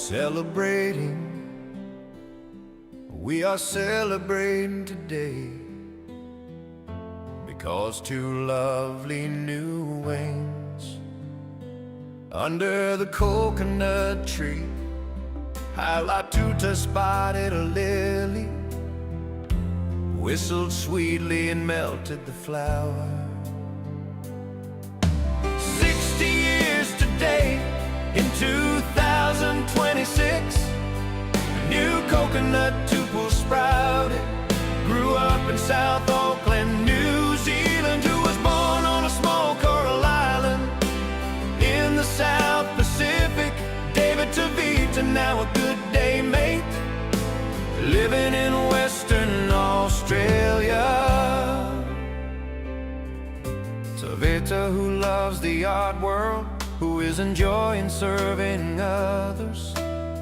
Celebrating, we are celebrating today, because two lovely new wings under the coconut tree highlight Tuta spotted a lily, whistled sweetly and melted the flower. 60 years today, in 2026, a new coconut tuple sprouted, grew up in South Auckland, New Zealand, who was born on a small coral island in the South Pacific. David Tutavaha, now a good day mate, living in Western Australia. Tutavaha, who loves the art world, who is enjoying serving others,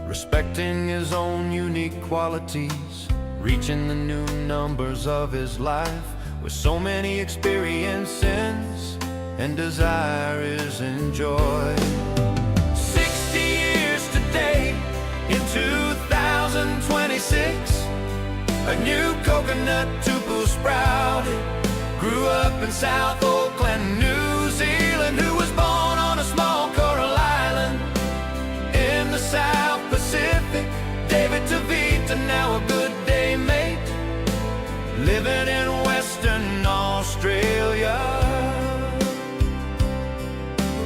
respecting his own unique qualities, reaching the new numbers of his life, with so many experiences and desires enjoy. 60 years today, in 2026, a new coconut tuple sprouted, grew up in South Auckland, New Zealand, who was born on a small coral island in the South Pacific. David Tutavaha, now a good day mate, living in Western Australia.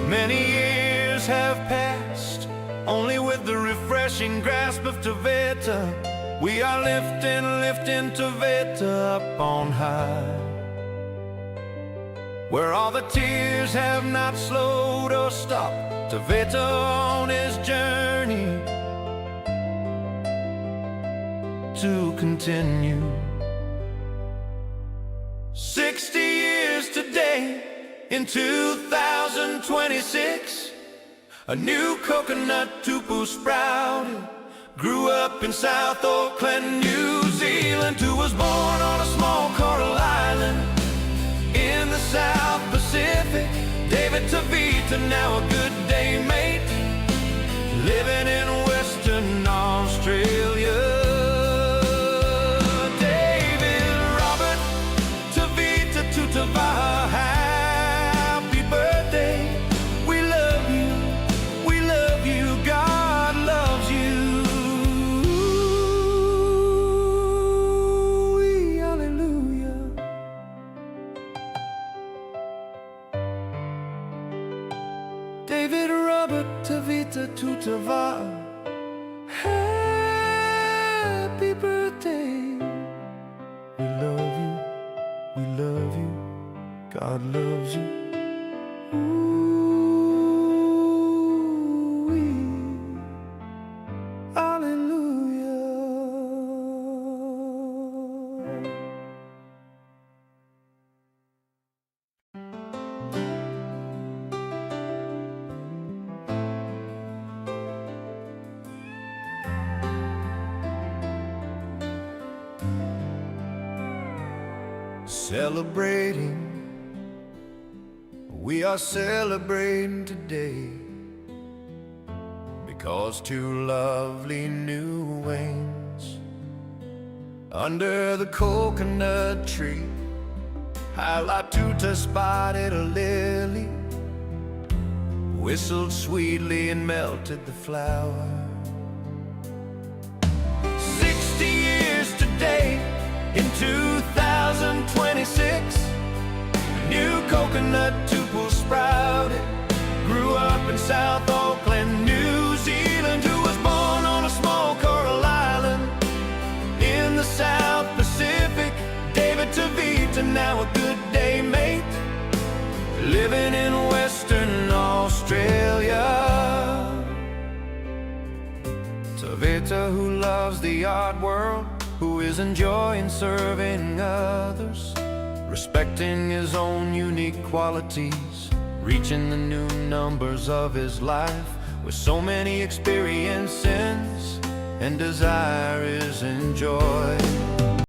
Many years have passed, only with the refreshing grasp of Tutavaha, we are lifting Tutavaha up on high, where all the tears have not slowed or stopped Tutavaha on his journey to continue. 60 years today, in 2026, a new coconut tuple sprouted, grew up in South Auckland, New Zealand, who was born on a small coral island in the South Pacific. David Tutavaha, now a good day mate, living in Western Australia. Tutavaha, happy birthday. We love you, God loves you. Hallelujah. David Robert Tutavaha, Tutavaha, happy birthday. We love you, God loves you. Ooh-wee. Hallelujah. Celebrating, we are celebrating today, because two lovely new wings under the coconut tree highlight Tuta spotted a lily, whistled sweetly and melted the flower. 60 years today, in 2026, a new coconut tuple sprouted, grew up in South Auckland, New Zealand, who was born on a small coral island in the South Pacific. David Tutavaha, now a good day mate, living in Western Australia. Tutavaha, who loves the art world, who is enjoying serving others, respecting his own unique qualities, reaching the new numbers of his life, with so many experiences and desires enjoy.